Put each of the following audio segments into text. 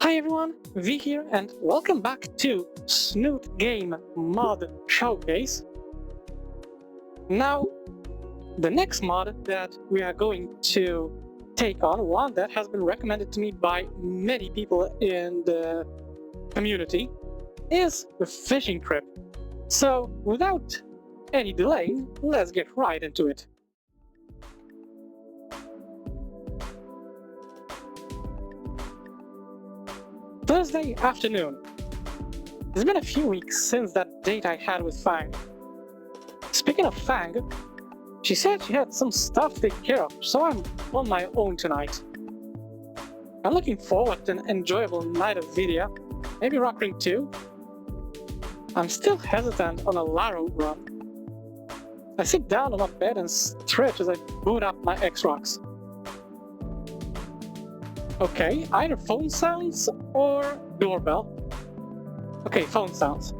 Hi everyone, V here and welcome back to Snoot Game mod showcase. Now, the next mod that we are going to take on, one that has been recommended to me by many people in the community, is the fishing trip. So, without any delay, let's get right into it. Thursday afternoon. It's been a few weeks since that date I had with Fang. Speaking of Fang, she said she had some stuff to take care of, so I'm on my own tonight. I'm looking forward to an enjoyable night of video, maybe rock ring too. I'm still hesitant on a Laro run. I sit down on my bed and stretch as I boot up my X-Rocks. Okay, either phone sounds or doorbell. Okay, phone sounds.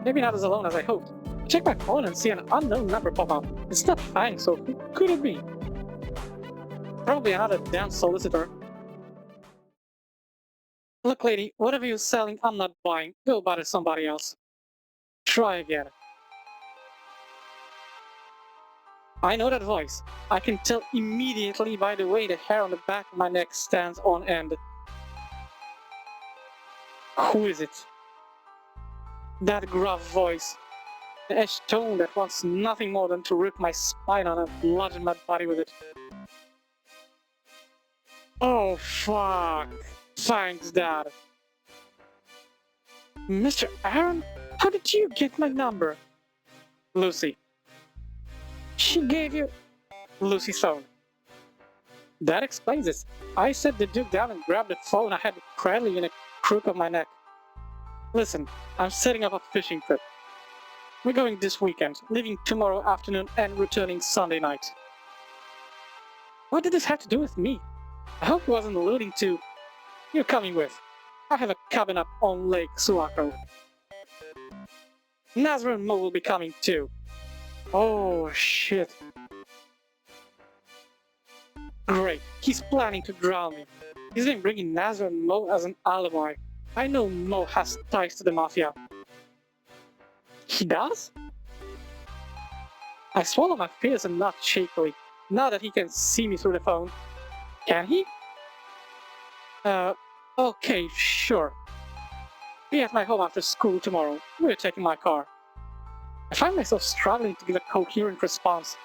Maybe not as alone as I hoped. I check my phone and see an unknown number pop up. It's not Fang, so who could it be? Probably another damn solicitor. Look lady, whatever you're selling I'm not buying. Go bother somebody else. Try again. I know that voice. I can tell immediately by the way the hair on the back of my neck stands on end. Who is it? That gruff voice. The edge tone that wants nothing more than to rip my spine out and bludgeon my body with it. Oh fuck. Thanks, Dad. Mr. Aaron? How did you get my number? Lucy. She gave you... Lucy's phone. That explains it. I set the Duke down and grabbed the phone I had cradling in a crook of my neck. Listen, I'm setting up a fishing trip. We're going this weekend, leaving tomorrow afternoon and returning Sunday night. What did this have to do with me? I hope he wasn't alluding to... You're coming with. I have a cabin up on Lake Suaco. Nazar and Mo will be coming too. Oh shit. Great, he's planning to drown me. He's been bringing Nazar and Mo as an alibi. I know Mo has ties to the Mafia. He does? I swallow my fears and nod shakily, now that he can see me through the phone. Can he? Okay, sure. Be at my home after school tomorrow. We're taking my car. I find myself struggling to give a coherent response.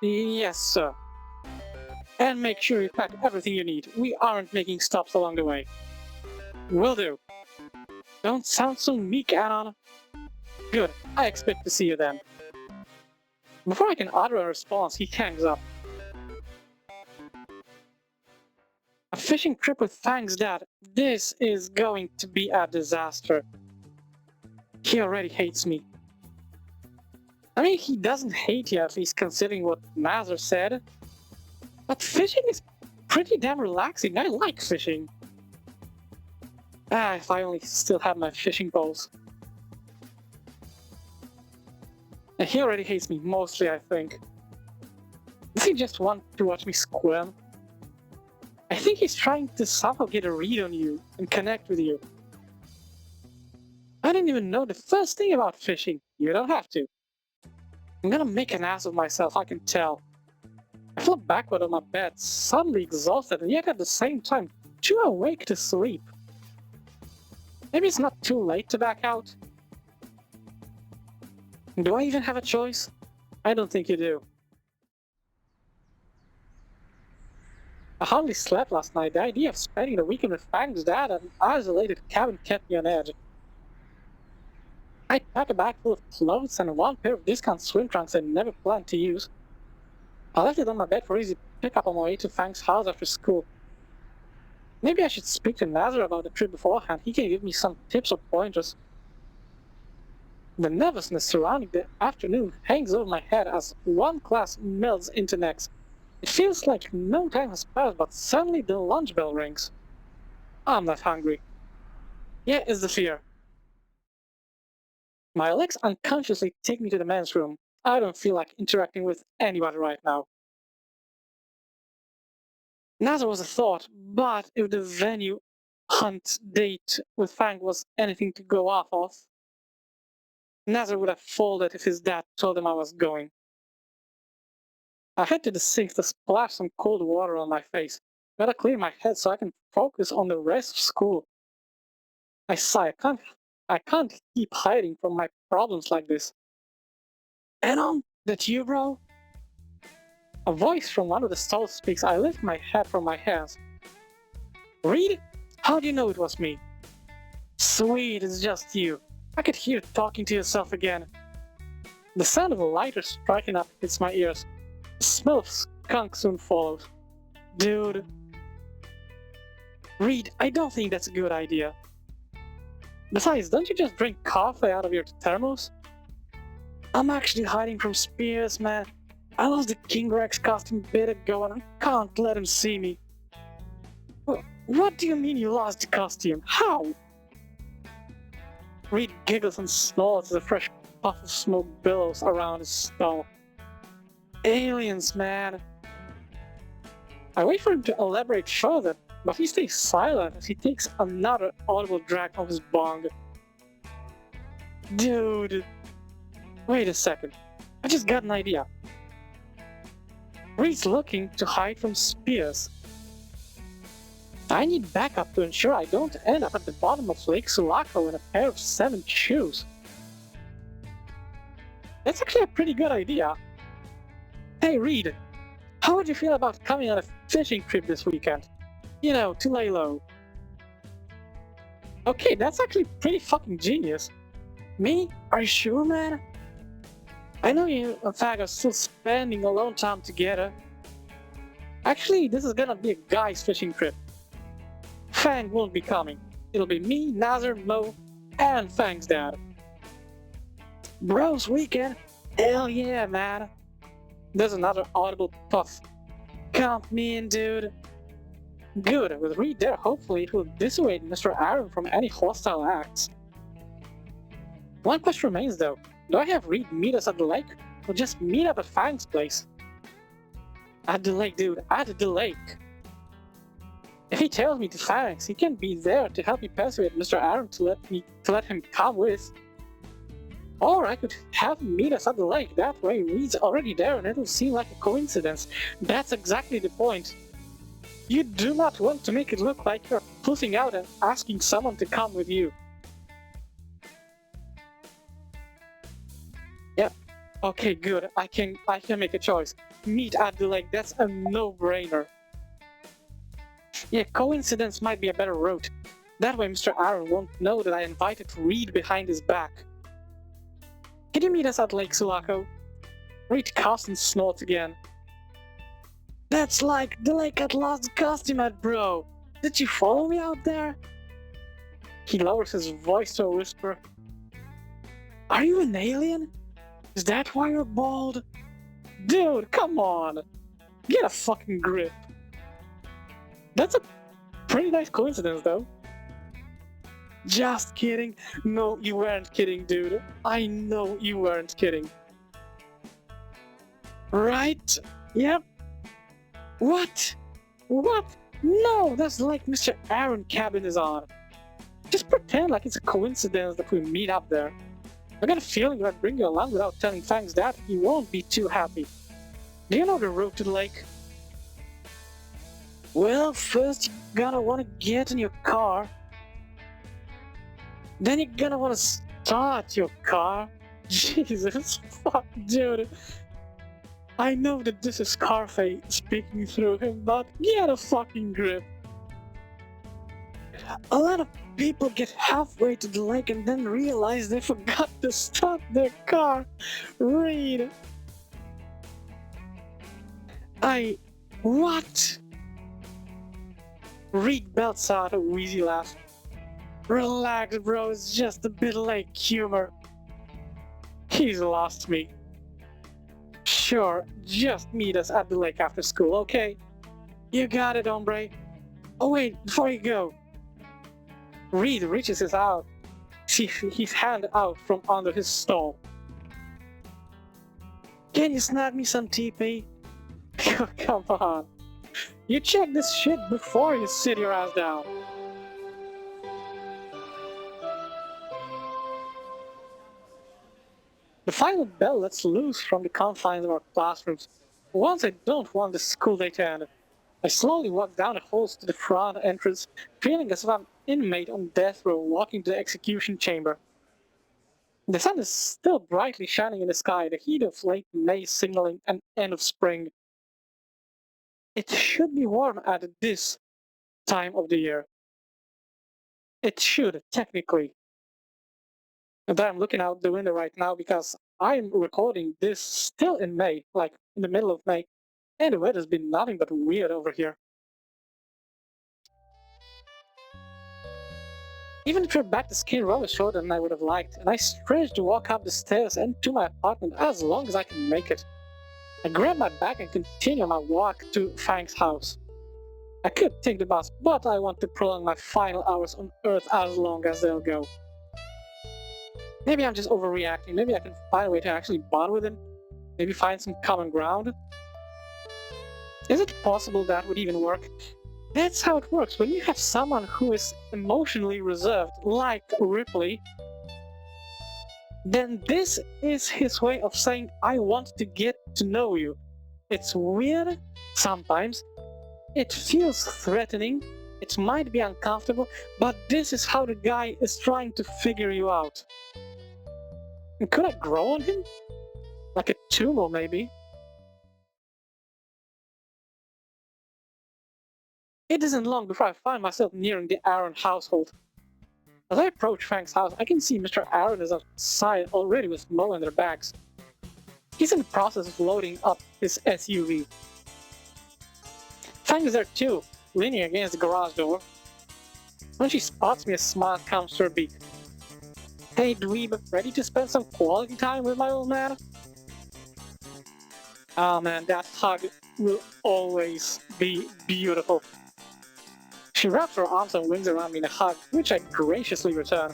Yes, sir. And make sure you pack everything you need. We aren't making stops along the way. Will do. Don't sound so meek, Anon. Good, I expect to see you then. Before I can utter a response, he hangs up. A fishing trip with Fang's dad. This is going to be a disaster. He already hates me. I mean, he doesn't hate you, at least considering what Nazar said. But fishing is pretty damn relaxing. I like fishing. If I only still had my fishing poles. And he already hates me, mostly, I think. Does he just want to watch me squirm? I think he's trying to somehow get a read on you and connect with you. I didn't even know the first thing about fishing. You don't have to. I'm gonna make an ass of myself, I can tell. I flop backward on my bed, suddenly exhausted and yet at the same time too awake to sleep. Maybe it's not too late to back out. Do I even have a choice? I don't think you do. I hardly slept last night. The idea of spending the weekend with Fang's dad at an isolated cabin kept me on edge. I'd pack a bag full of clothes and one pair of discount swim trunks I never planned to use. I left it on my bed for easy pickup on my way to Fang's house after school. Maybe I should speak to Nazar about the trip beforehand. He can give me some tips or pointers. The nervousness surrounding the afternoon hangs over my head as one class melts into next. It feels like no time has passed, but suddenly the lunch bell rings. I'm not hungry. Yeah, it's the fear. My legs unconsciously take me to the men's room. I don't feel like interacting with anybody right now. Nazar was a thought, but if the venue hunt date with Fang was anything to go off of, Nazar would have folded if his dad told him I was going. I head to the sink to splash some cold water on my face. Gotta clear my head so I can focus on the rest of school. I sigh. I can't keep hiding from my problems like this. Anon, that you, bro? A voice from one of the stalls speaks. I lift my head from my hands. Reed? How do you know it was me? Sweet, it's just you. I could hear you talking to yourself again. The sound of a lighter striking up hits my ears. The smell of skunk soon follows. Dude. Reed, I don't think that's a good idea. Besides, don't you just drink coffee out of your thermos? I'm actually hiding from Spears, man. I lost the King Rex costume a bit ago and I can't let him see me. What do you mean you lost the costume? How? Reed giggles and snorts as a fresh puff of smoke billows around his skull. Aliens, man. I wait for him to elaborate further, but he stays silent as he takes another audible drag of his bong. Dude. Wait a second. I just got an idea. Reed's looking to hide from Spears. I need backup to ensure I don't end up at the bottom of Lake Sulaco in a pair of 7 shoes. That's actually a pretty good idea. Hey Reed, how would you feel about coming on a fishing trip this weekend? You know, to lay low. Okay, that's actually pretty fucking genius. Me? Are you sure, man? I know you and Fag are still spending alone time together. Actually, this is gonna be a guy's fishing trip. Fang won't be coming. It'll be me, Nazar, Mo, and Fang's dad. Bros weekend? Hell yeah, man. There's another audible puff. Count me in, dude. Good, with Reed there, hopefully it will dissuade Mr. Aaron from any hostile acts. One question remains though. Do I have Reed meet us at the lake, or just meet up at Fang's place? At the lake, dude, at the lake. If he tells me to Fang's, he can be there to help me persuade Mr. Aaron to let him come with. Or I could have him meet us at the lake, that way Reed's already there and it'll seem like a coincidence. That's exactly the point. You do not want to make it look like you're pussing out and asking someone to come with you. Yep. Okay, good. I can make a choice. Meet at the lake, that's a no-brainer. Yeah, coincidence might be a better route. That way Mr. Aaron won't know that I invited Reed behind his back. Can you meet us at Lake Sulaco? Reed coughs and snorts again. That's like the lake I lost the costume at, bro. Did you follow me out there? He lowers his voice to a whisper. Are you an alien? Is that why you're bald? Dude, come on. Get a fucking grip. That's a pretty nice coincidence, though. Just kidding. No, you weren't kidding, dude. I know you weren't kidding. Right? Yep. What? What? No, that's like Mr. Aaron cabin is on. Just pretend like it's a coincidence that we meet up there. I got a feeling if I bring you along without telling Fang's dad, he won't be too happy. Do you know the route to the lake? Well, first you're gonna want to get in your car. Then you're gonna want to start your car. Jesus, fuck, dude. I know that this is Scarface speaking through him, but get a fucking grip. A lot of people get halfway to the lake and then realize they forgot to start their car. Reed. What? Reed belts out a wheezy laugh. Relax, bro, it's just a bit lake humor. He's lost me. Sure, just meet us at the lake after school, okay? You got it, hombre. Oh wait, before you go. Reed reaches his hand out from under his stall. Can you snag me some TP? Come on. You check this shit before you sit your ass down. The final bell lets loose from the confines of our classrooms. Once I don't want the school day to end. I slowly walk down the halls to the front entrance, feeling as if I'm an inmate on death row walking to the execution chamber. The sun is still brightly shining in the sky, the heat of late May signaling an end of spring. It should be warm at this time of the year. It should, technically. And I'm looking out the window right now because I'm recording this still in May, like in the middle of May, and the weather's been nothing but weird over here. Even if we're back, the ski roller shorter than I would have liked, and I stretched to walk up the stairs and to my apartment as long as I can make it. I grab my bag and continue my walk to Fang's house. I could take the bus, but I want to prolong my final hours on Earth as long as they'll go. Maybe I'm just overreacting, maybe I can find a way to actually bond with him, maybe find some common ground. Is it possible that would even work? That's how it works. When you have someone who is emotionally reserved, like Ripley, then this is his way of saying, I want to get to know you. It's weird sometimes. It feels threatening. It might be uncomfortable, but this is how the guy is trying to figure you out. And could I grow on him? Like a tumor, maybe? It isn't long before I find myself nearing the Aaron household. As I approach Frank's house, I can see Mr. Aaron is outside already with Mo in their bags. He's in the process of loading up his SUV. Frank is there too, leaning against the garage door. When she spots me, a smile comes to her beak. Hey dweeb, ready to spend some quality time with my old man? Oh man, that hug will always be beautiful. She wraps her arms and wings around me in a hug, which I graciously return.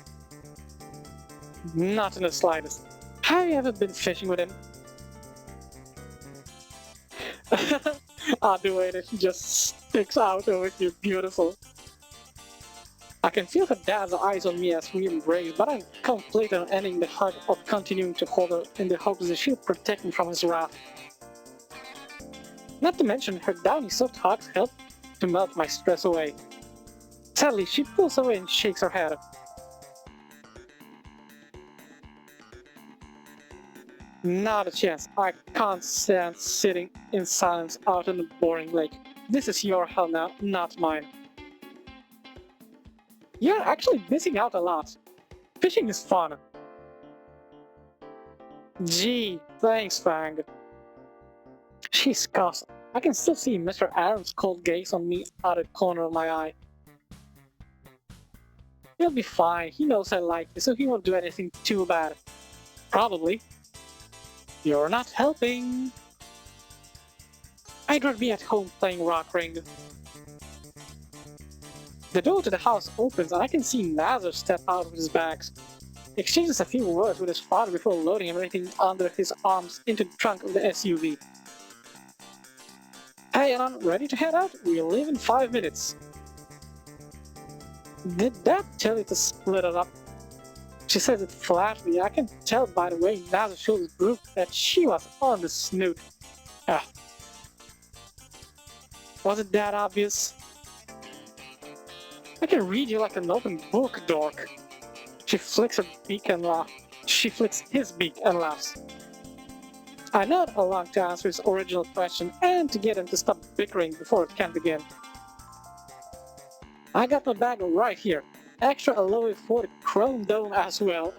Not in the slightest. Have you ever been fishing with him? The way that she just sticks out over here, beautiful. I can feel her dad's eyes on me as we embrace, but I'm completely on ending the hug or continuing to hold her in the hopes that she'll protect me from his wrath. Not to mention, her downy soft hugs help to melt my stress away. Sadly, she pulls away and shakes her head. Not a chance. I can't stand sitting in silence out on the boring lake. This is your hell now, not mine. You're actually missing out a lot. Fishing is fun. Gee, thanks, Fang. She scoffs. I can still see Mr. Aaron's cold gaze on me out of the corner of my eye. He'll be fine. He knows I like you, so he won't do anything too bad. Probably. You're not helping. I'd rather be at home playing Rock Ring. The door to the house opens and I can see Nazar step out with his bags. He exchanges a few words with his father before loading everything under his arms into the trunk of the SUV. Hey Alan, ready to head out? We leave in 5 minutes. Did Dad tell you to split it up? She says it flatly. I can tell by the way Nazar showed his group that she was on the Snoot. Was it that obvious? I can read you like an open book, dork. She flicks her beak and laughs. She flicks his beak and laughs. I nod along to answer his original question and to get him to stop bickering before it can begin. I got my bag right here. Extra alloy for the chrome dome as well.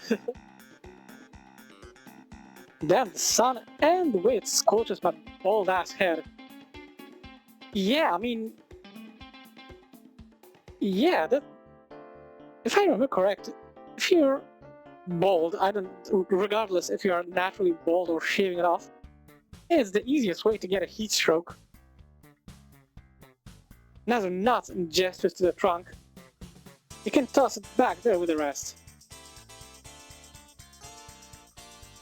Damn the sun and the way it scorches my bald ass head. Yeah, I mean... Yeah, that... If I remember correct, if you're bald, regardless if you are naturally bald or shaving it off, it's the easiest way to get a heat stroke. Nazar nods and gestures to the trunk. You can toss it back there with the rest.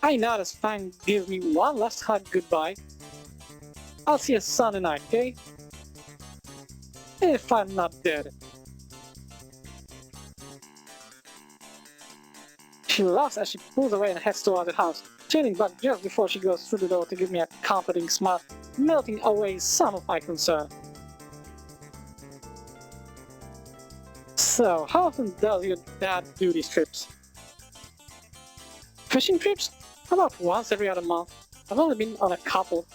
I nod as Fang gives me one last hug goodbye. I'll see you Sunday night, okay? If I'm not dead. She laughs as she pulls away and heads toward the house. turning back just before she goes through the door to give me a comforting smile, melting away some of my concern. So, how often does your dad do these trips? Fishing trips? About once every other month. I've only been on a couple.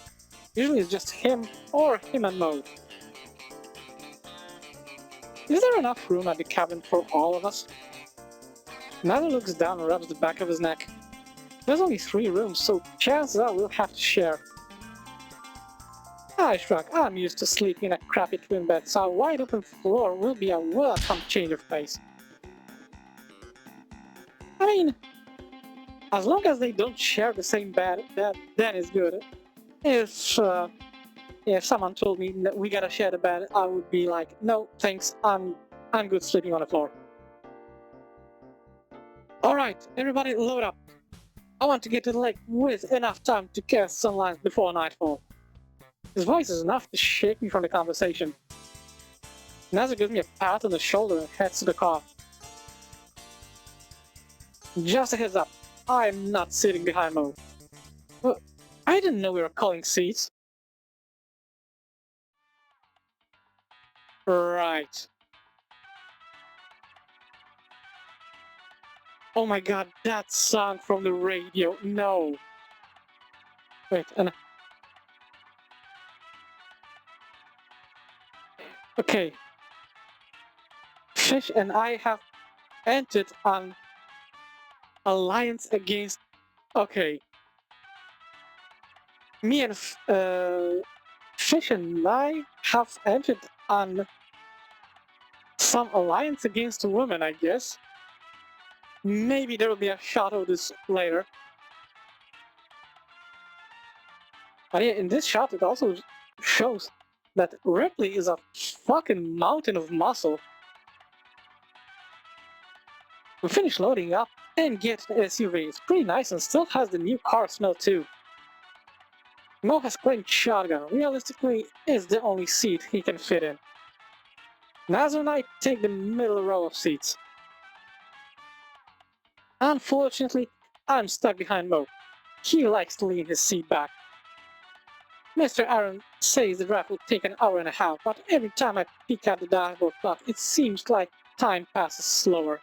Usually it's just him or him and Mo. Is there enough room at the cabin for all of us? Nazo looks down and rubs the back of his neck. There's only 3 rooms, so chances are we'll have to share. I shrug. I'm used to sleeping in a crappy twin bed, so a wide open floor will be a welcome change of pace. I mean, as long as they don't share the same bed, then it's good. If someone told me that we gotta share the bed, I would be like, no, thanks, I'm good sleeping on the floor. Alright, everybody load up. I want to get to the lake with enough time to cast sunlight before nightfall. His voice is enough to shake me from the conversation. Nazo gives me a pat on the shoulder and heads to the car. Just a heads up, I'm not sitting behind Mo. Well, I didn't know we were calling seats. Right. Oh my god, that song from the radio. No. Wait, and... Okay. Fish and I have entered an alliance against... Okay. Me and Fish and I have entered on some alliance against a woman, I guess. Maybe there will be a shot of this later. But yeah, in this shot it also shows that Ripley is a fucking mountain of muscle. We finish loading up and get the SUV. It's pretty nice and still has the new car smell too. Mo has claimed shotgun. Realistically, is the only seat he can fit in. Nazo and I take the middle row of seats. Unfortunately, I'm stuck behind Mo. He likes to lean his seat back. Mr. Aaron says the drive will take an hour and a half, but every time I peek at the dashboard clock, it seems like time passes slower.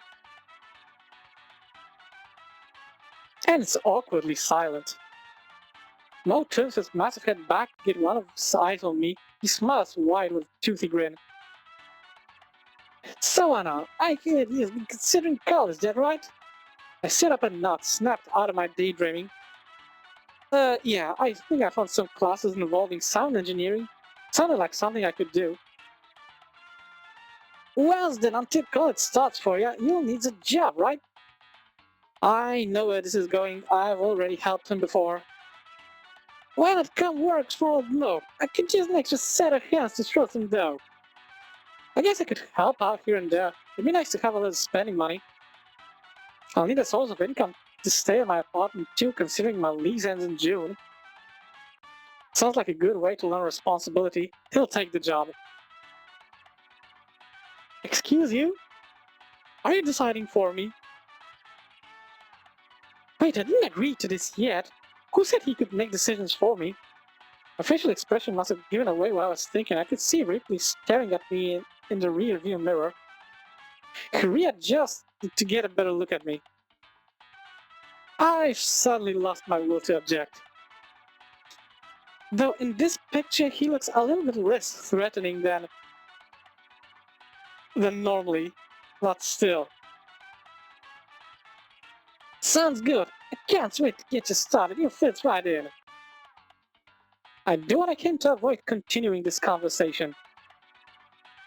And it's awkwardly silent. Mo turns his massive head back to get one of his eyes on me. He smiles wide with a toothy grin. So Anna, I hear he has been considering college, is that right? I sit up and nod, snapped out of my daydreaming. Yeah, I think I found some classes involving sound engineering. Sounded like something I could do. Well then, until college starts for you, you'll need a job, right? I know where this is going. I've already helped him before. Why not come work for old Mo? I could use an extra set of hands to throw some dough. I guess I could help out here and there. It'd be nice to have a little spending money. I'll need a source of income to stay in my apartment too, considering my lease ends in June. Sounds like a good way to learn responsibility. He'll take the job. Excuse you? Are you deciding for me? Wait, I didn't agree to this yet. Who said he could make decisions for me? My facial expression must have given away what I was thinking. I could see Ripley staring at me in the rear view mirror. He readjusts to get a better look at me. I suddenly lost my will to object. Though in this picture he looks a little bit less threatening than normally, but still. Sounds good. I can't wait to get you started. You fit right in. I do what I can to avoid continuing this conversation.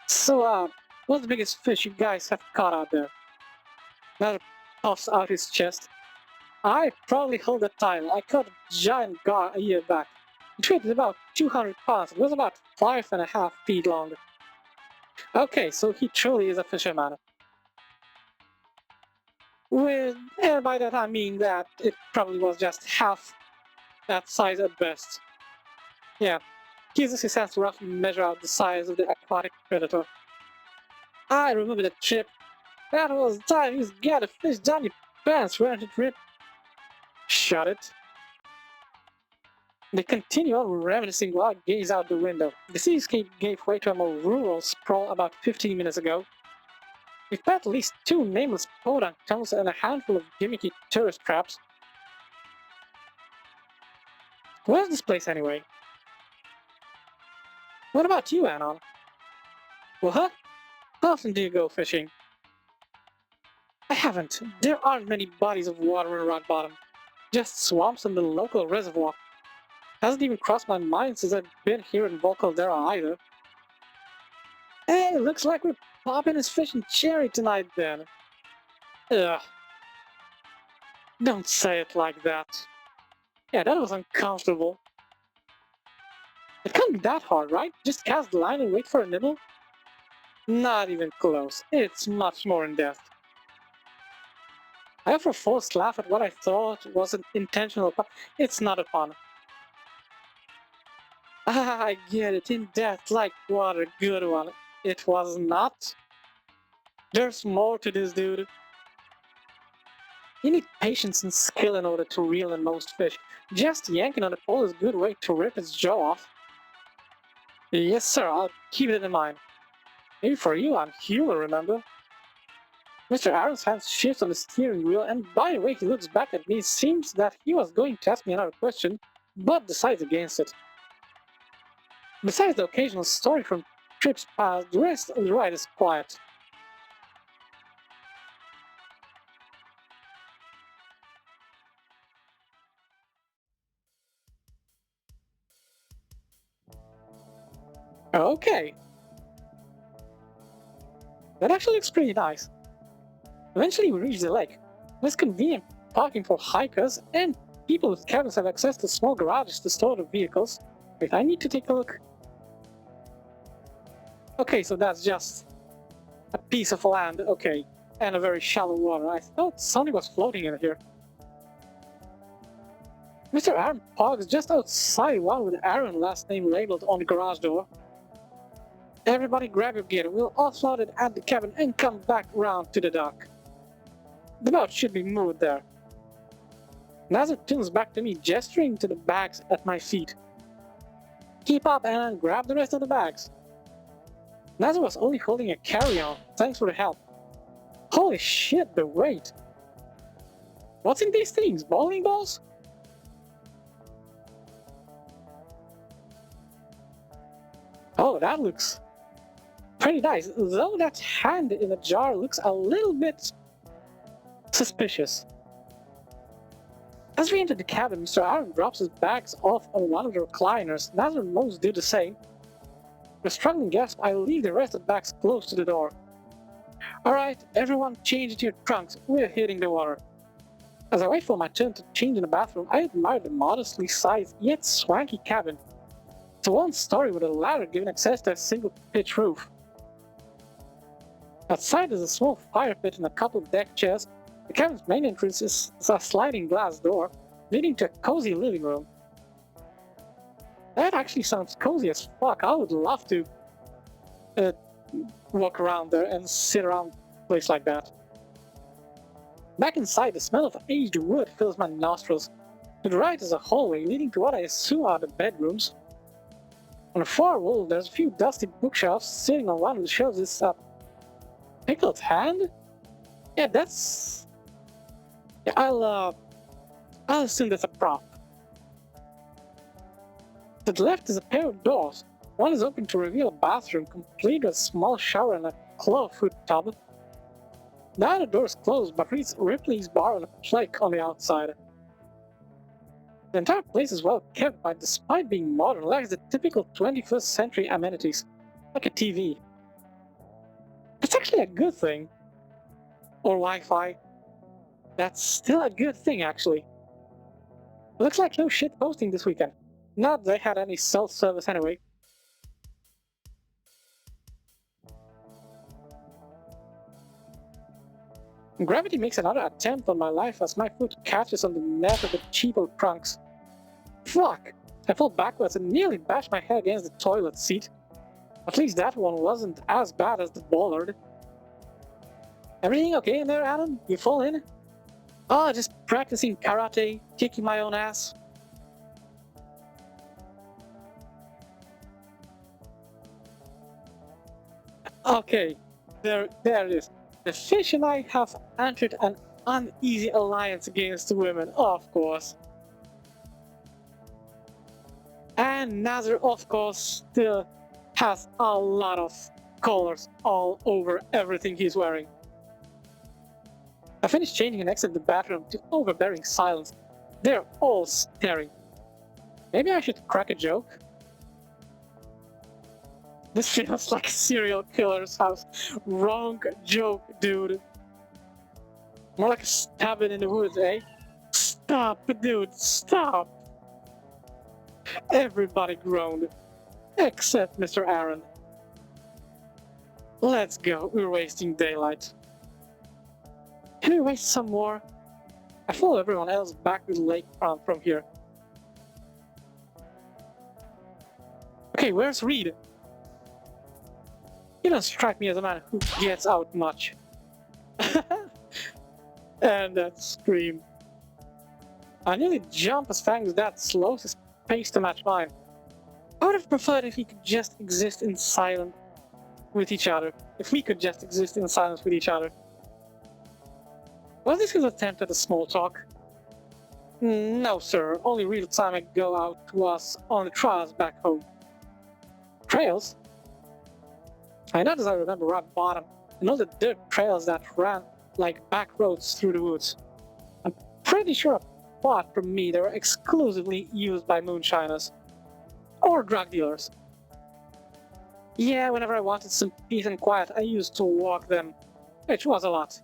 So, what's the biggest fish you guys have caught out there? Nader puffs out his chest. I probably hold that title. I caught a giant gar a year back. It weighed about 200 pounds. It was about 5.5 feet long. Okay, so he truly is a fisherman. And by that I mean that it probably was just half that size at best. Yeah, he uses his hands to roughly measure out the size of the aquatic predator. I remember the trip. That was the time you got a fish down your pants, weren't it, Rip? Shut it. They continue on reminiscing while I gaze out the window. The cityscape gave way to a more rural sprawl about 15 minutes ago. We've met at least 2 nameless podunk tunnels and a handful of gimmicky tourist traps. Where's this place anyway? What about you, Anon? What? How often do you go fishing? I haven't. There aren't many bodies of water in rock bottom. Just swamps and the local reservoir. Hasn't even crossed my mind since I've been here in Volcaldera either. Hey, looks like we're popping his fish and cherry tonight then. Ugh. Don't say it like that. Yeah, that was uncomfortable. It can't be that hard, right? Just cast the line and wait for a nibble? Not even close. It's much more in depth. I offer a forced laugh at what I thought was an intentional pun. It's not a pun. Ah, I get it. In depth, like water, good one. It was not. There's more to this, dude. You need patience and skill in order to reel in most fish. Just yanking on the pole is a good way to rip its jaw off. Yes, sir, I'll keep it in mind. Maybe for you, I'm Hewler, remember? Mr. Aaron's hands shift on the steering wheel, and by the way he looks back at me, it seems that he was going to ask me another question, but decides against it. Besides the occasional story from trips past, the rest of the ride is quiet. Okay. That actually looks pretty nice. Eventually we reach the lake. There's convenient parking for hikers, and people with cabins have access to small garages to store their vehicles. Wait, I need to take a look. Okay, so that's just a piece of land, okay, and a very shallow water. I thought something was floating in here. Mr. Aaron parks just outside one with Aaron last name labeled on the garage door. Everybody grab your gear, we'll offload it at the cabin and come back round to the dock. The boat should be moved there. Nazar turns back to me, gesturing to the bags at my feet. Keep up and grab the rest of the bags. Nazar was only holding a carry-on, thanks for the help. Holy shit, the weight! What's in these things, bowling balls? Oh, that looks pretty nice, though that hand in the jar looks a little bit suspicious. As we enter the cabin, Mr. Aaron drops his bags off on one of the recliners. Nazar and most do the same. With a struggling gasp, I leave the rest of the bags close to the door. Alright, everyone change into your trunks, we're hitting the water. As I wait for my turn to change in the bathroom, I admire the modestly sized yet swanky cabin. It's a one-story with a ladder giving access to a single pitch roof. Outside is a small fire pit and a couple of deck chairs. The cabin's main entrance is a sliding glass door, leading to a cozy living room. That actually sounds cozy as fuck. I would love to walk around there and sit around a place like that. Back inside, the smell of aged wood fills my nostrils. To the right is a hallway leading to what I assume are the bedrooms. On the far wall, there's a few dusty bookshelves. Sitting on one of the shelves is a pickled hand? Yeah, that's... Yeah, I'll assume that's a prop. To the left is a pair of doors. One is open to reveal a bathroom, complete with a small shower and a clawfoot tub. The other door is closed, but reads Ripley's Bar on a plaque on the outside. The entire place is well kept, but despite being modern, lacks the typical 21st century amenities, like a TV. That's actually a good thing. Or Wi-Fi. That's still a good thing, actually. Looks like no shit posting this weekend. Not that they had any self-service anyway. Gravity makes another attempt on my life as my foot catches on the net of the cheapo trunks. Fuck! I fell backwards and nearly bashed my head against the toilet seat. At least that one wasn't as bad as the bollard. Everything okay in there, Adam? You fall in? Oh, just practicing karate, kicking my own ass. Okay, there it is. The fish and I have entered an uneasy alliance against women, of course. And Nazar, of course, still has a lot of colors all over everything he's wearing. I finished changing and exited the bathroom to overbearing silence. They're all staring. Maybe I should crack a joke? This feels like a serial killer's house. Wrong joke, dude. More like a stabbing in the woods, eh? Stop, dude, stop! Everybody groaned, except Mr. Aaron. Let's go, we're wasting daylight. Can we waste some more? I follow everyone else back to the lakefront from here. Okay, where's Reed? He doesn't strike me as a man who gets out much. And that scream. I nearly jumped as Fang's dad slows his pace to match mine. I would have preferred if he could just exist in silence with each other. If we could just exist in silence with each other. Was this his attempt at a small talk? No, sir. Only real time I go out was on the trails back home. Trails? I know as I remember rock bottom and all the dirt trails that ran like back roads through the woods. I'm pretty sure apart from me they were exclusively used by moonshiners. Or drug dealers. Yeah, whenever I wanted some peace and quiet I used to walk them, which was a lot.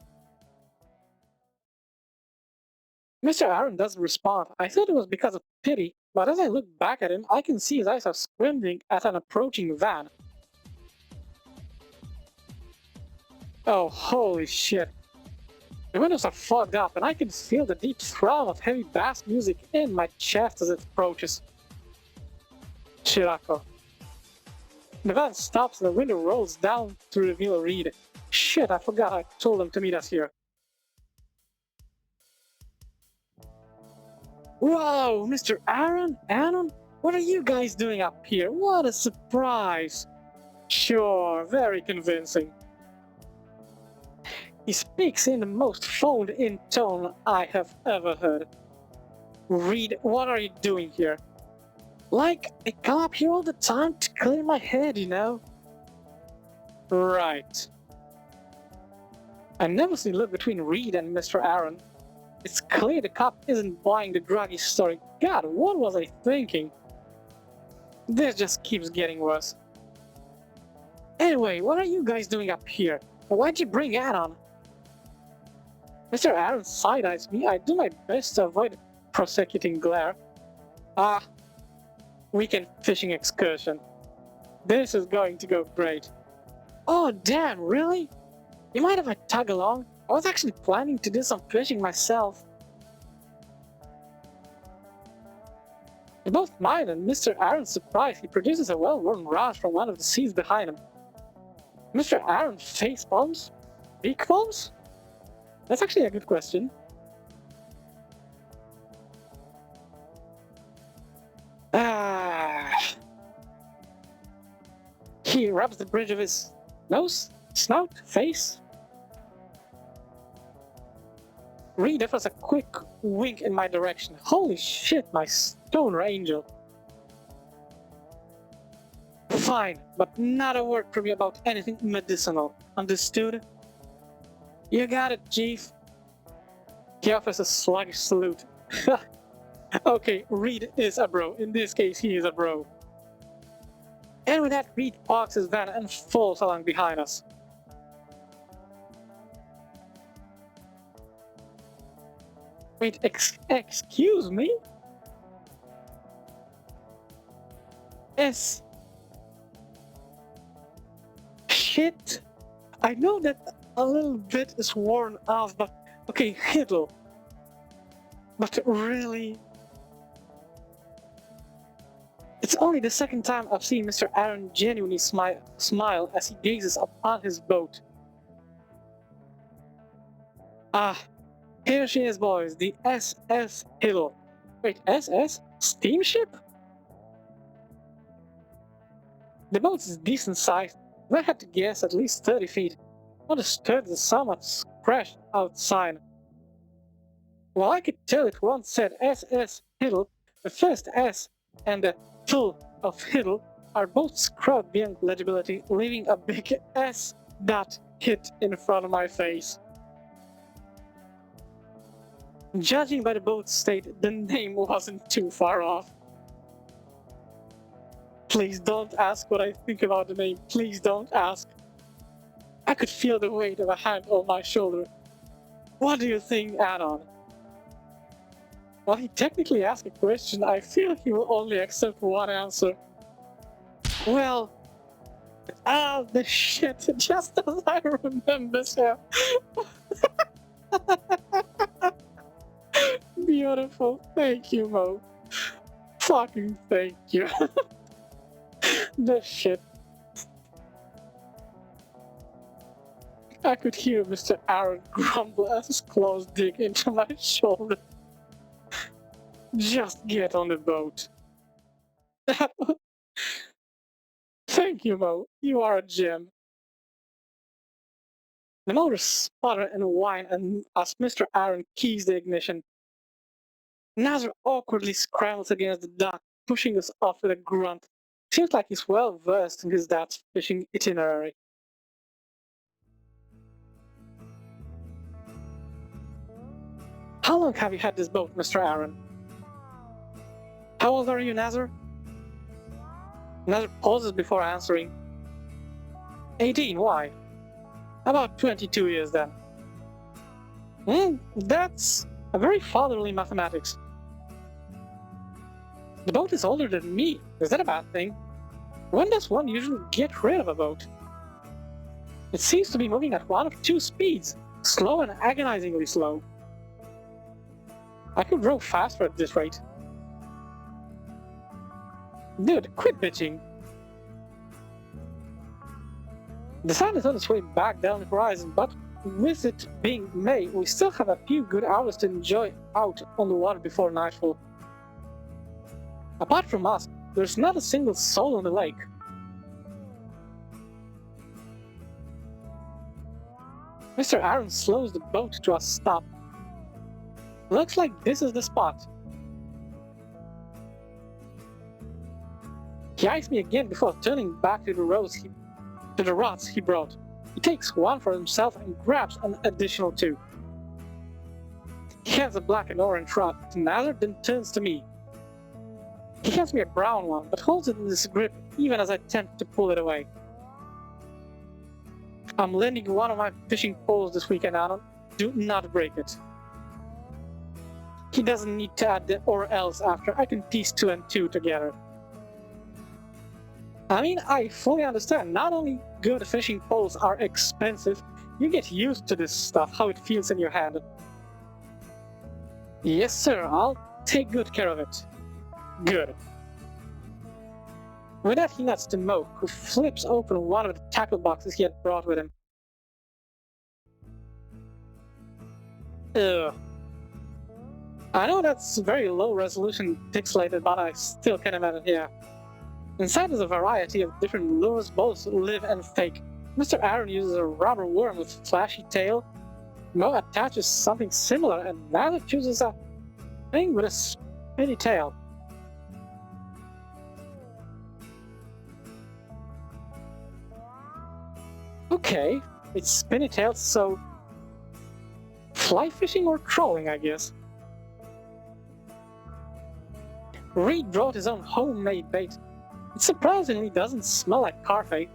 Mr. Aaron doesn't respond. I thought it was because of pity, but as I look back at him, I can see his eyes are squinting at an approaching van. Oh, holy shit. The windows are fogged up, and I can feel the deep throb of heavy bass music in my chest as it approaches. Chiraco. The van stops and the window rolls down to reveal Reed. Shit, I forgot I told him to meet us here. Whoa, Mr. Aaron? Anon? What are you guys doing up here? What a surprise! Sure, very convincing. He speaks in the most phoned-in tone I have ever heard. Reed, what are you doing here? Like, I come up here all the time to clear my head, you know? Right. I never see look between Reed and Mr. Aaron. It's clear the cop isn't buying the druggy story. God, what was I thinking? This just keeps getting worse. Anyway, what are you guys doing up here? Why'd you bring Anon? Mr. Aaron side-eyes me. I do my best to avoid a prosecuting glare. Ah, weekend fishing excursion. This is going to go great. Oh damn, really? You mind if I tag along? I was actually planning to do some fishing myself. We both mind, and Mr. Aaron's surprised he produces a well-worn rod from one of the seats behind him. Mr. Aaron face palms? Beak palms? That's actually a good question. He rubs the bridge of his nose, snout, face. Reed offers a quick wink in my direction. Holy shit, my stoner angel. Fine, but not a word from you about anything medicinal. Understood? You got it, Chief. He offers a sluggish salute. Okay, Reed is a bro. In this case, he is a bro. And with that, Reed parks his van and falls along behind us. Wait, excuse me? Yes. Shit. I know that a little bit is worn off, but okay, Hitler. But really? It's only the second time I've seen Mr. Aaron genuinely smile as he gazes upon his boat. Ah, here she is, boys, the SS Hill. Wait, SS? Steamship? The boat is decent sized, I had to guess at least 30 feet. Not a sturdy, somewhat scratched out sign. While I could tell it once said SS Hiddle, the first S and the T of Hiddle are both scrubbed beyond legibility, leaving a big S dot hit in front of my face. Judging by the boat's state, the name wasn't too far off. Please don't ask what I think about the name. Please don't ask. I could feel the weight of a hand on my shoulder. What do you think, Anon? While he technically asked a question, I feel he will only accept one answer. Well, the shit, just as I remember, sir. Beautiful. Thank you, Mo. Fucking thank you. The shit. I could hear Mr. Aaron grumble as his claws dig into my shoulder. Just get on the boat. Thank you, Mo. You are a gem. The motor sputtered and whined as Mr. Aaron keys the ignition. Nazar awkwardly scrambles against the dock, pushing us off with a grunt. Seems like he's well versed in his dad's fishing itinerary. How long have you had this boat, Mr. Aaron? How old are you, Nazar? Nazar pauses before answering. 18, why? About 22 years then. That's a very fatherly mathematics. The boat is older than me. Is that a bad thing? When does one usually get rid of a boat? It seems to be moving at one of two speeds, slow and agonizingly slow. I could row faster at this rate. Dude, quit bitching. The sun is on its way back down the horizon, but with it being May, we still have a few good hours to enjoy out on the water before nightfall. Apart from us, there's not a single soul on the lake. Mr. Aaron slows the boat to a stop. Looks like this is the spot. He eyes me again before turning back to the rods he brought. He takes one for himself and grabs an additional two. He has a black and orange rod to Nazar, then turns to me. He hands me a brown one, but holds it in his grip even as I attempt to pull it away. I'm lending one of my fishing poles this weekend, Anon. Do not break it. He doesn't need to add the or else after. I can piece two and two together. I mean, I fully understand. Not only good fishing poles are expensive, you get used to this stuff, how it feels in your hand. Yes, sir, I'll take good care of it. Good. With that, he nods to Mo, who flips open one of the tackle boxes he had brought with him. Ugh. I know that's very low resolution pixelated, but I still can imagine, yeah. Inside is a variety of different lures, both live and fake. Mr. Aaron uses a rubber worm with a flashy tail. Mo attaches something similar, and Nana chooses a thing with a spinny tail. Okay, it's spinny tails, so fly fishing or trolling, I guess. Reed brought his own homemade bait. It surprisingly doesn't smell like carfate.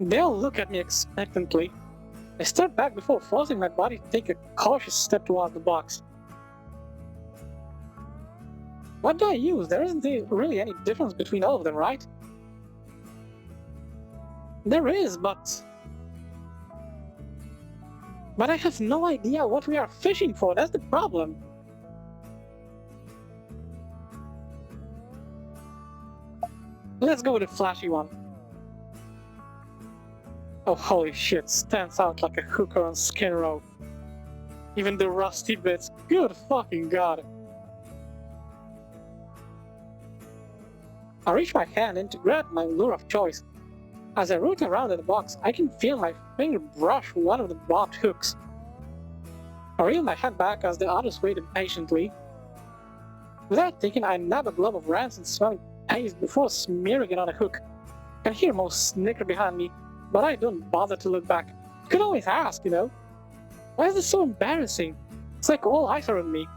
They all look at me expectantly. I step back before forcing my body to take a cautious step towards the box. What do I use? There isn't really any difference between all of them, right? There is, but I have no idea what we are fishing for, that's the problem. Let's go with the flashy one. Oh, holy shit, stands out like a hooker on Skin Row. Even the rusty bits, good fucking god. I reach my hand in to grab my lure of choice. As I root around in the box, I can feel my finger brush one of the barbed hooks. I reel my head back as the others wait impatiently. Without thinking, I nab a glob of rancid smelling paste before smearing it on a hook. I can hear most snicker behind me, but I don't bother to look back. You could always ask, you know. Why is this so embarrassing? It's like all eyes are on me.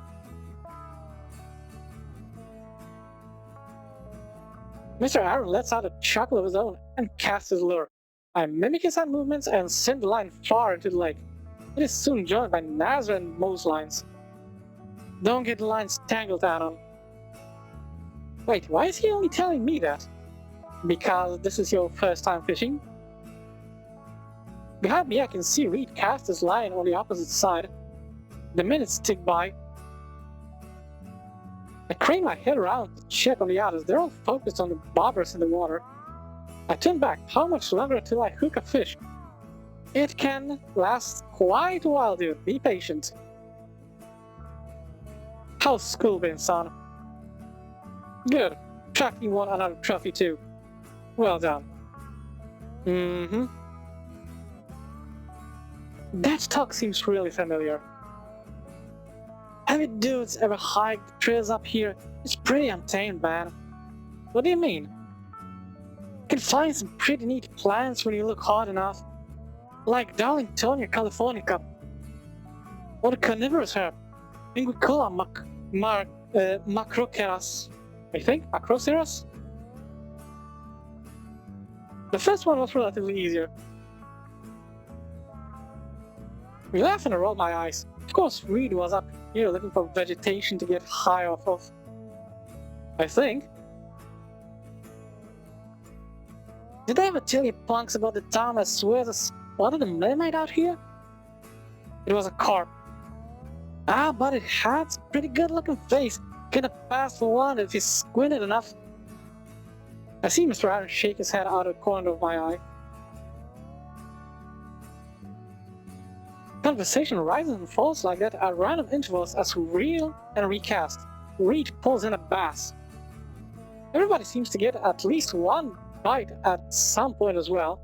Mr. Aaron lets out a chuckle of his own and casts his lure. I mimic his hand movements and send the line far into the lake. It is soon joined by Nazra and Moe's lines. Don't get the lines tangled, Aaron. Wait, why is he only telling me that? Because this is your first time fishing? Behind me I can see Reed cast his line on the opposite side. The minutes tick by. I crane my head around to check on the others. They're all focused on the bobbers in the water. I turn back. How much longer until I hook a fish? It can last quite a while, dude. Be patient. How's school been, son? Good. Chucky won another trophy too. Well done. That talk seems really familiar. Have you dudes ever hiked the trails up here? It's pretty untamed, man. What do you mean? You can find some pretty neat plants when you look hard enough. Like Darlingtonia californica. Or the carnivorous herb. Linguicola macroceras. I think? Macroceras? The first one was relatively easier. We laugh and I roll my eyes. Of course, Reed was up here looking for vegetation to get high off of. I think. Did I ever tell you punks about the time I swear I spotted a mermaid out here? It was a carp. Ah, but it had a pretty good looking face. Could have passed for one if you squinted enough. I see Mr. Aaron shake his head out of the corner of my eye. Conversation rises and falls like that at random intervals as we reel and recast. Reed pulls in a bass. Everybody seems to get at least one bite at some point as well,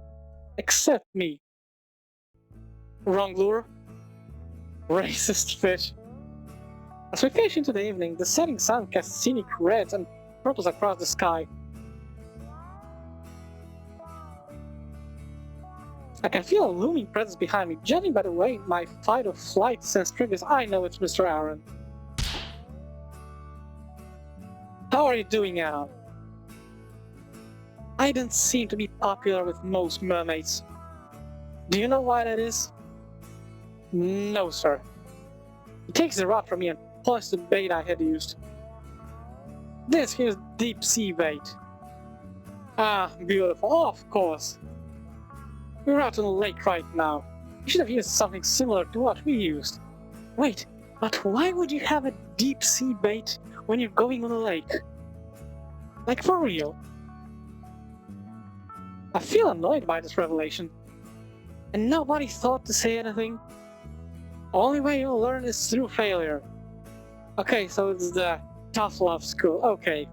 except me. Wrong lure. Racist fish. As we fish into the evening, the setting sun casts scenic reds and purples across the sky. I can feel a looming presence behind me. Judging by the way my fight or flight sense triggers, I know it's Mr. Aaron. How are you doing, Aaron? I don't seem to be popular with most mermaids. Do you know why that is? No, sir. He takes the rod from me and points to the bait I had used. This here's deep sea bait. Ah, beautiful, of course. We're out on the lake right now. You should have used something similar to what we used. Wait, but why would you have a deep sea bait when you're going on a lake? Like for real? I feel annoyed by this revelation. And nobody thought to say anything. Only way you'll learn is through failure. Okay, so it's the tough love school. Okay.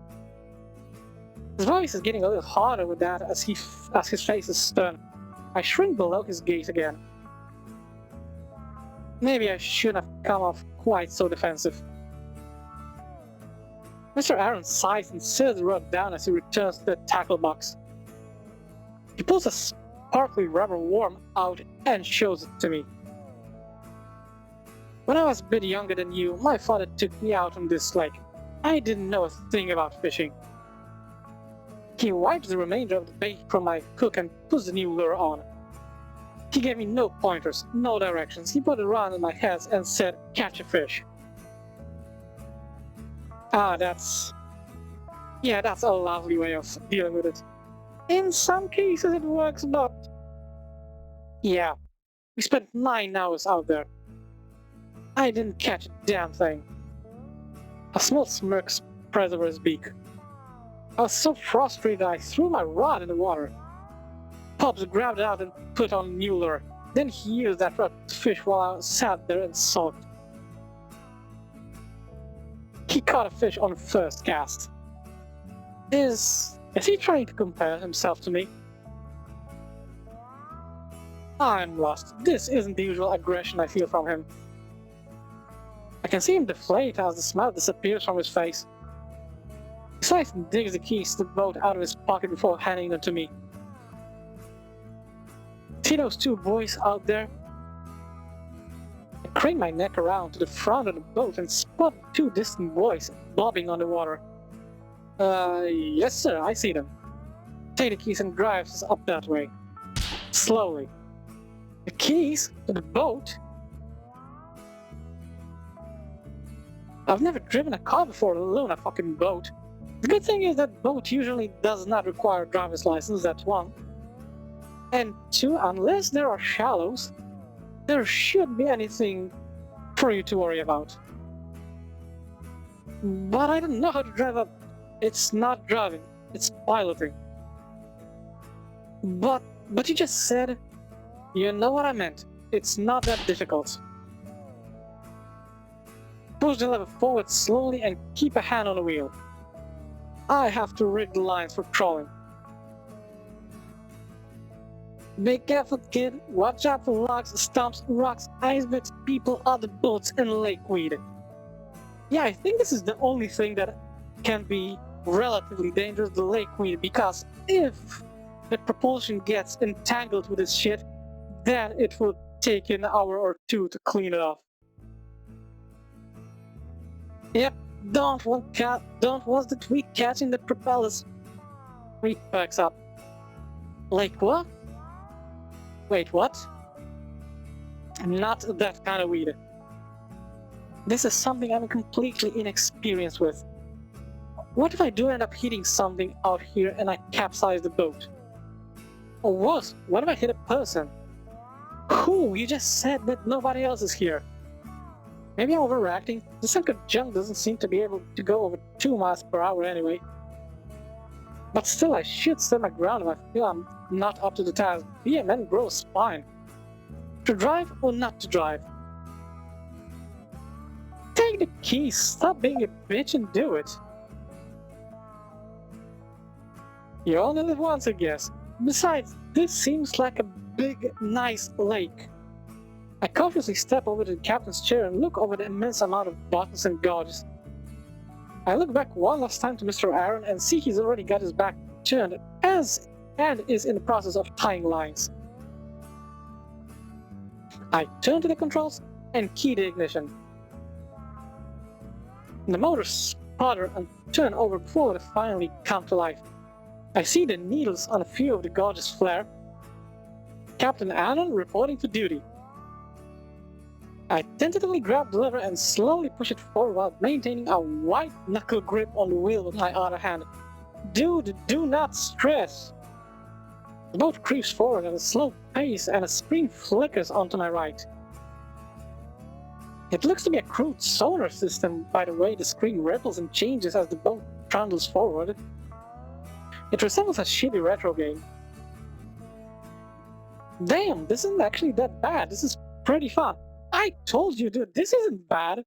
His voice is getting a little harder with that as his face is stern. I shrink below his gaze again. Maybe I shouldn't have come off quite so defensive. Mr. Aaron sighs and sets the rod down as he returns to the tackle box. He pulls a sparkly rubber worm out and shows it to me. When I was a bit younger than you, my father took me out on this lake. I didn't know a thing about fishing. He wipes the remainder of the bait from my hook and puts the new lure on. He gave me no pointers, no directions. He put a rod in my hands and said, "Catch a fish." Ah, that's a lovely way of dealing with it. In some cases it works, but yeah, we spent 9 hours out there. I didn't catch a damn thing. A small smirk spreads over his beak. I was so frustrated I threw my rod in the water. Pops grabbed it out and put on a new lure. Then he used that rod to fish while I sat there and sulked. He caught a fish on the first cast. Is Is he trying to compare himself to me? I'm lost. This isn't the usual aggression I feel from him. I can see him deflate as the smile disappears from his face. He slides and digs the keys to the boat out of his pocket before handing them to me. See those two boys out there? I crane my neck around to the front of the boat and spot two distant boys bobbing on the water. Yes sir, I see them. Take the keys and drives us up that way. Slowly. The keys to the boat? I've never driven a car before, let alone a fucking boat. The good thing is that boat usually does not require a driver's license, that's one. And two, unless there are shallows, there shouldn't be anything for you to worry about. But I don't know how to drive a... It's not driving, it's piloting. But you just said... You know what I meant. It's not that difficult. Push the lever forward slowly and keep a hand on the wheel. I have to rig the lines for trolling. Be careful, kid. Watch out for logs, stumps, rocks, icebergs, people, other boats, and lakeweed. Yeah, I think this is the only thing that can be relatively dangerous, the lakeweed, because if the propulsion gets entangled with this shit, then it will take an hour or two to clean it off. Yep, don't want the tweet catching the propellers. Reed backs up. Like what? Wait, what? Not that kind of weed. This is something I'm completely inexperienced with. What if I do end up hitting something out here and I capsize the boat? Or worse, what if I hit a person? Who? You just said that nobody else is here. Maybe I'm overreacting. This hunk of junk doesn't seem to be able to go over 2 miles per hour anyway. But still, I should stand my ground if I feel I'm not up to the task. Be a man grows spine. To drive or not to drive? Take the keys, stop being a bitch and do it. You only live once, I guess. Besides, this seems like a big, nice lake. I cautiously step over to the captain's chair and look over the immense amount of bottles and gauges. I look back one last time to Mr. Aaron and see he's already got his back turned and is in the process of tying lines. I turn to the controls and key the ignition. The motors sputter and turn over before they finally come to life. I see the needles on a few of the gauges flare. Captain Aaron reporting for duty. I tentatively grab the lever and slowly push it forward while maintaining a white-knuckle grip on the wheel with my other hand. Dude, do not stress! The boat creeps forward at a slow pace and a screen flickers onto my right. It looks to be a crude sonar system by the way the screen ripples and changes as the boat trundles forward. It resembles a shitty retro game. Damn, this isn't actually that bad, this is pretty fun. I told you, dude, this isn't bad.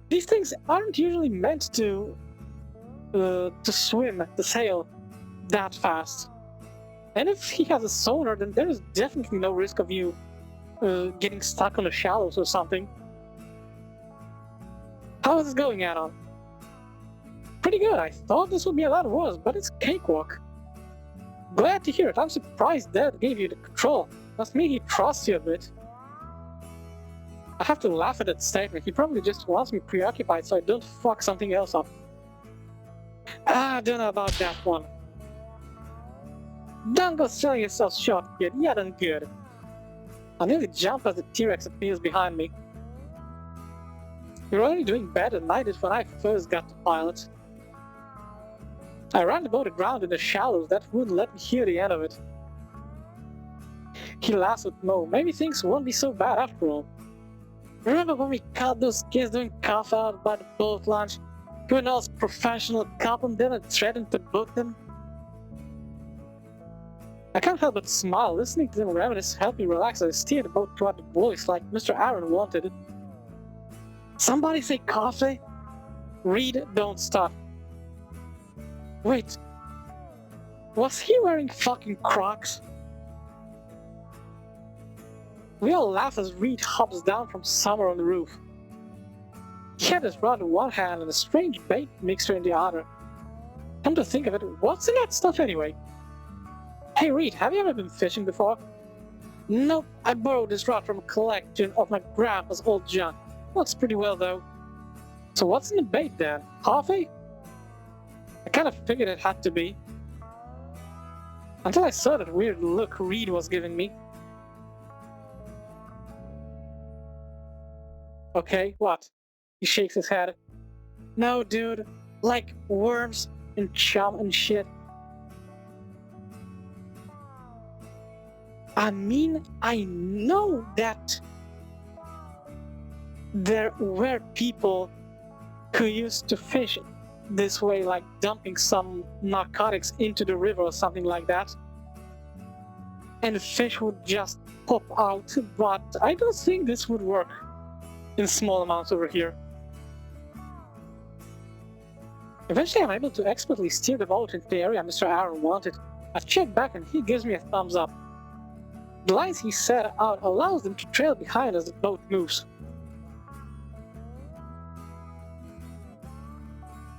These things aren't usually meant to swim, to sail that fast. And if he has a sonar, then there is definitely no risk of you getting stuck on the shallows or something. How is it going, Adam? Pretty good. I thought this would be a lot worse, but it's cakewalk. Glad to hear it. I'm surprised Dad gave you the control. Must mean he trusts you a bit. I have to laugh at that statement. He probably just wants me preoccupied so I don't fuck something else up. I don't know about that one. Don't go selling yourself short, kid. Yeah, done good. I nearly jump as the T-Rex appears behind me. You're only doing better than I did when I first got to pilot. I ran the boat aground in the shallows that wouldn't let me hear the end of it. He laughs with Mo. Maybe things won't be so bad after all. Remember when we caught those kids doing cough out by the boat launch? Doing all professional cop and then threatened to book them? I can't help but smile. Listening to them reminisce helped me relax as I steered the boat toward the boys like Mr. Aaron wanted. Somebody say coffee? Reed, don't stop. Wait, Was he wearing fucking Crocs? We all laugh as Reed hops down from somewhere on the roof. He had his rod in one hand and a strange bait mixture in the other. Come to think of it, what's in that stuff anyway? Hey Reed, have you ever been fishing before? Nope, I borrowed this rod from a collection of my grandpa's old junk. Works pretty well though. So what's in the bait then? Coffee? I kind of figured it had to be. Until I saw that weird look Reed was giving me. Okay, what? He shakes his head. No, dude. Like worms and chum and shit. I mean, I know that there were people who used to fish this way, like dumping some narcotics into the river or something like that. And the fish would just pop out, but I don't think this would work in small amounts over here. Eventually I'm able to expertly steer the boat into the area Mr. Aaron wanted. I check back and he gives me a thumbs up. The lines he set out allows them to trail behind as the boat moves.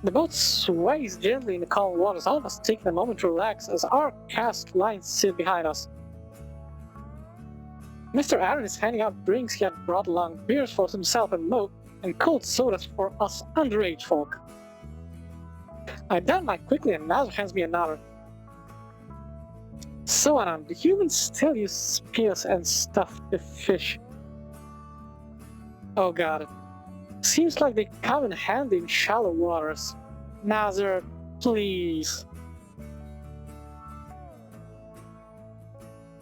The boat sways gently in the calm waters, almost taking a moment to relax as our cast lines sit behind us. Mr. Aaron is handing out drinks he had brought along, beers for himself and Mo, and cold sodas for us underage folk. I down mine quickly and Nazar hands me another. So Anand, the humans still use spears and stuff to fish. Oh god. Seems like they come in handy in shallow waters. Nazar, please.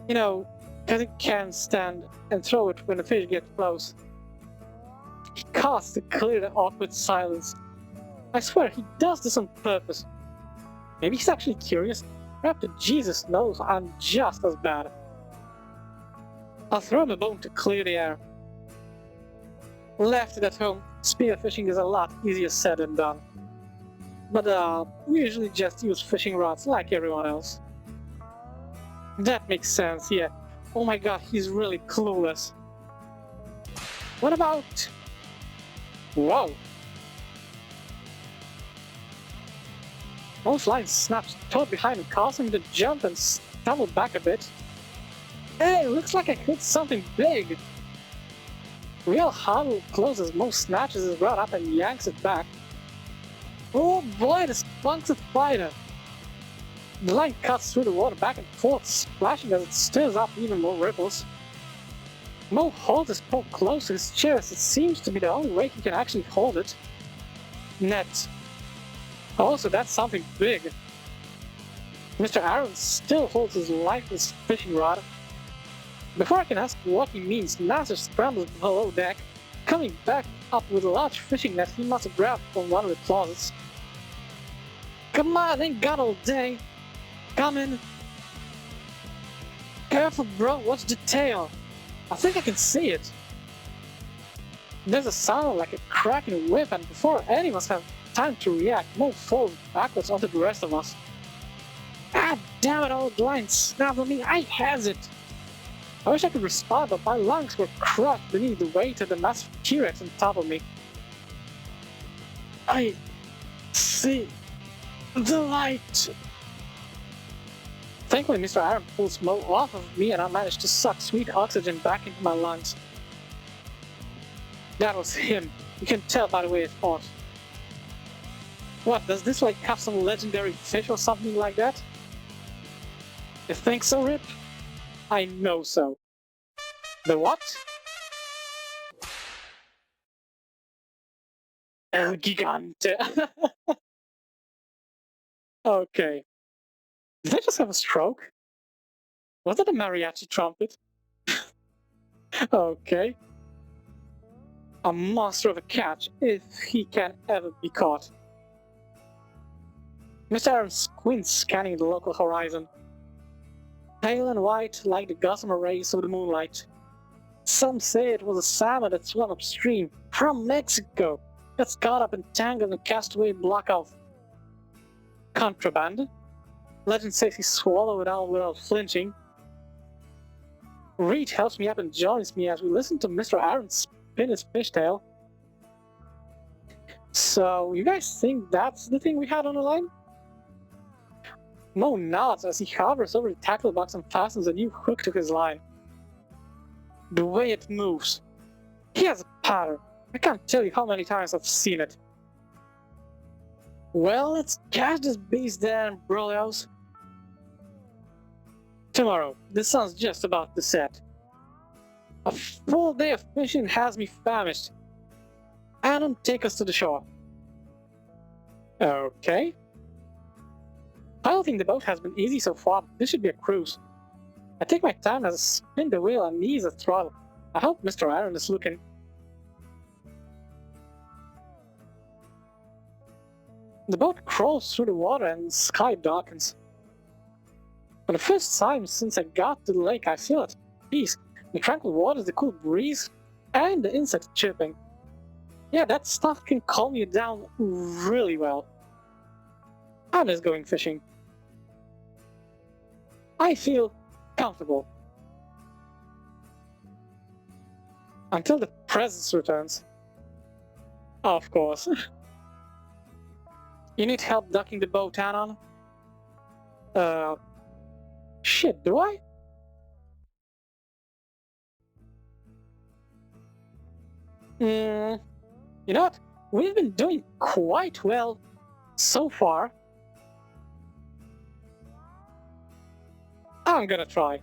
You know, because he can't stand and throw it when the fish get close. He coughs to clear the awkward silence. I swear he does this on purpose. Maybe he's actually curious. Perhaps Jesus knows I'm just as bad. I'll throw him a bone to clear the air. Left it at home, spearfishing is a lot easier said than done. But we usually just use fishing rods like everyone else. That makes sense, yeah. Oh my god, he's really clueless. What about... Whoa! Most line snaps toward behind him, causing him to jump and stumble back a bit. Hey, looks like I hit something big! Real huddle closes, Mo snatches his rod up and yanks it back. Oh boy, the spunk's a fighter! The line cuts through the water back and forth, splashing as it stirs up even more ripples. Mo holds his pole close to his chest. It seems to be the only way he can actually hold it. Net. Also, that's something big. Mr. Aaron still holds his lifeless fishing rod. Before I can ask what he means, Nasser scrambles below deck, coming back up with a large fishing net he must have grabbed from one of the closets. Come on, ain't got all day. Coming. Careful, bro, watch the tail. I think I can see it. There's a sound like a cracking whip, and before any of us have time to react, Mo falls backwards onto the rest of us. Ah, damn it, old line snapped on me, I has it! I wish I could respond, but my lungs were crushed beneath the weight of the massive T-Rex on top of me. I see the light. Thankfully, Mr. Aaron pulls Mo off of me and I managed to suck sweet oxygen back into my lungs. That was him. You can tell by the way it fought. What, does this like have some legendary fish or something like that? You think so, Rip? I know so. The what? El Gigante. Okay. Did I just have a stroke? Was that a mariachi trumpet? Okay. A monster of a catch, if he can ever be caught. Mr. Aaron squints, scanning the local horizon. Pale and white, like the gossamer rays of the moonlight. Some say it was a salmon that swam upstream, from Mexico, that's caught up and tangled in a castaway block of... contraband? Legend says he swallowed it all without flinching. Reed helps me up and joins me as we listen to Mr. Aaron spin his fishtail. So, you guys think that's the thing we had on the line? Mo nods as he hovers over the tackle box and fastens a new hook to his line. The way it moves. He has a pattern. I can't tell you how many times I've seen it. Well, let's catch this beast then, brolos. Tomorrow, the sun's just about to set. A full day of fishing has me famished. Adam, take us to the shore. Okay. Piloting the boat has been easy so far, but this should be a cruise. I take my time as I spin the wheel and ease the throttle. I hope Mr. Aaron is looking. The boat crawls through the water and the sky darkens. For the first time since I got to the lake, I feel at peace. The tranquil waters, the cool breeze, and the insects chirping. Yeah, that stuff can calm you down really well. I miss going fishing. I feel comfortable. Until the presence returns. Of course. You need help ducking the boat, Anon? Shit, do I? You know what? We've been doing quite well so far. I'm gonna try.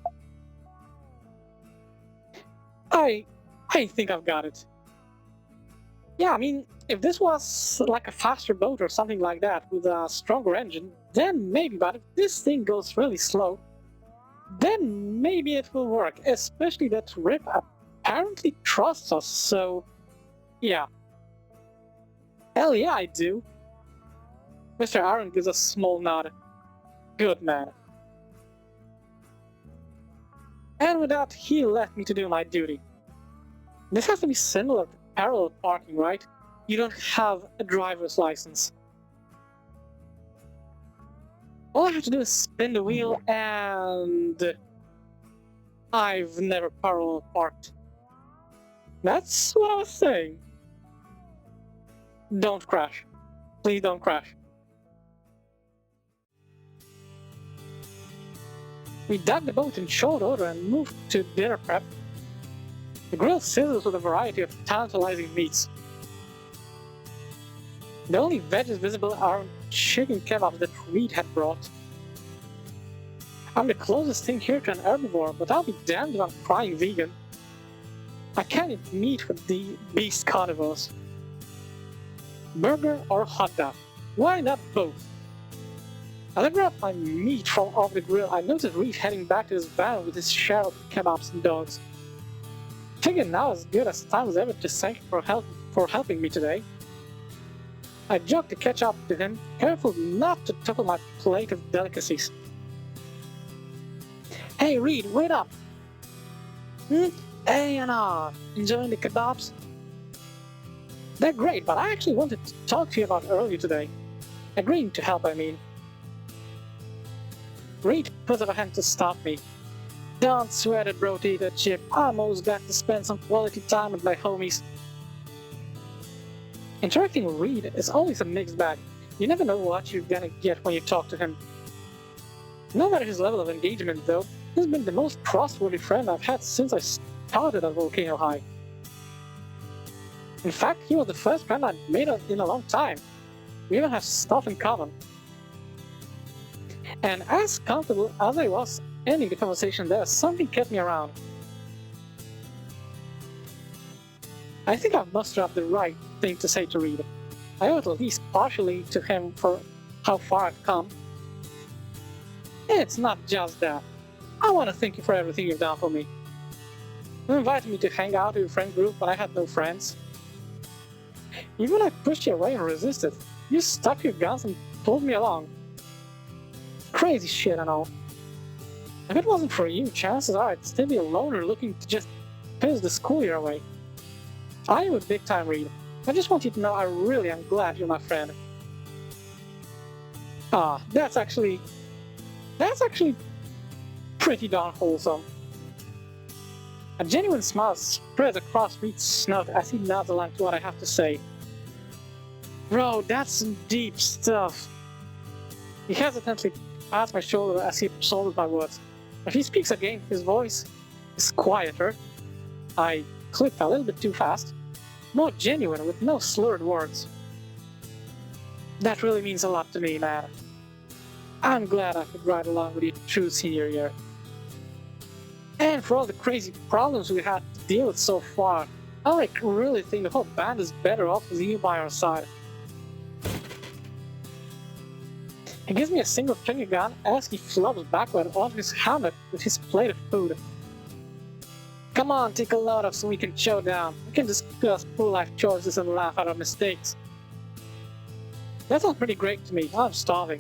I think I've got it. Yeah, I mean, if this was like a faster boat or something like that with a stronger engine, then maybe, but if this thing goes really slow, then maybe it will work, especially that Rip apparently trusts us, so yeah. Hell yeah, I do. Mr. Aaron gives a small nod. Good man. And with that, he left me to do my duty. This has to be similar to parallel parking, right? You don't have a driver's license. All I have to do is spin the wheel and... I've never parallel parked. That's what I was saying. Don't crash. Please don't crash. We dug the boat in short order and moved to dinner prep. The grill sizzles with a variety of tantalizing meats. The only veggies visible are chicken kebabs that Reed had brought. I'm the closest thing here to an herbivore, but I'll be damned if I'm crying vegan. I can't eat meat with the beast carnivores. Burger or hot dog? Why not both? As I grabbed my meat from off the grill, I noticed Reed heading back to his van with his share of kebabs and dogs. Figured now as good as time as ever to thank him for helping me today. I jogged to catch up to him, careful not to topple my plate of delicacies. Hey Reed, wait up! Hey Anna, enjoying the kebabs? They're great, but I actually wanted to talk to you about earlier today. Agreeing to help, I mean. Reed put up a hand to stop me. Don't sweat it, bro, Tito Chip. I'm almost glad to spend some quality time with my homies. Interacting with Reed is always a mixed bag. You never know what you're gonna get when you talk to him. No matter his level of engagement, though, he's been the most trustworthy friend I've had since I started at Volcano High. In fact, he was the first friend I'd made in a long time. We even have stuff in common. And as comfortable as I was ending the conversation there, something kept me around. I think I've mustered up the right thing to say to Reed. I owe it at least partially to him for how far I've come. It's not just that. I want to thank you for everything you've done for me. You invited me to hang out with your friend group when I had no friends. Even when I pushed you away and resisted, you stuck your guns and pulled me along. Crazy shit and all. If it wasn't for you, chances are I'd still be a loner looking to just piss the school year away. I am a big time Reed. I just want you to know I really am glad you're my friend. That's actually That's actually pretty darn wholesome. A genuine smile spreads across Reed's snout as he nods along to what I have to say. Bro, that's some deep stuff. He hesitantly pats my shoulder as he absorbs my words. If he speaks again, his voice is quieter. I clicked a little bit too fast. More genuine, with no slurred words. That really means a lot to me, man. I'm glad I could ride along with you through senior year. And for all the crazy problems we had to deal with so far, I really think the whole band is better off with you by our side. He gives me a single finger gun as he flops backward onto his helmet with his plate of food. Come on, take a load off so we can chow down. We can discuss poor life choices and laugh at our mistakes. That sounds pretty great to me. I'm starving.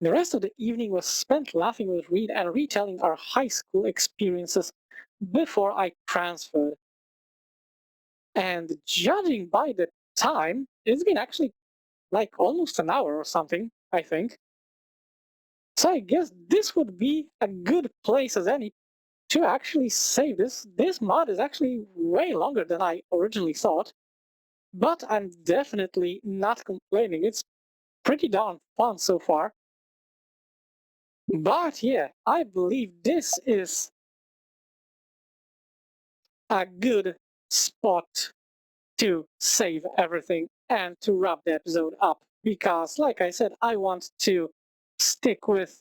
The rest of the evening was spent laughing with Reed and retelling our high school experiences before I transferred. And judging by the time, it's been actually like almost an hour or something, I think. So I guess this would be a good place as any to actually save this. This mod is actually way longer than I originally thought, but I'm definitely not complaining. It's pretty darn fun so far. But yeah, I believe this is a good spot to save everything and to wrap the episode up because, like I said, I want to stick with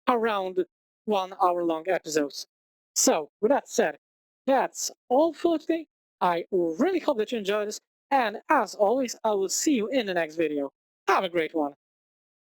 around 1 hour long episodes. So, with that said, that's all for today. I really hope that you enjoyed this, and as always, I will see you in the next video. Have a great one.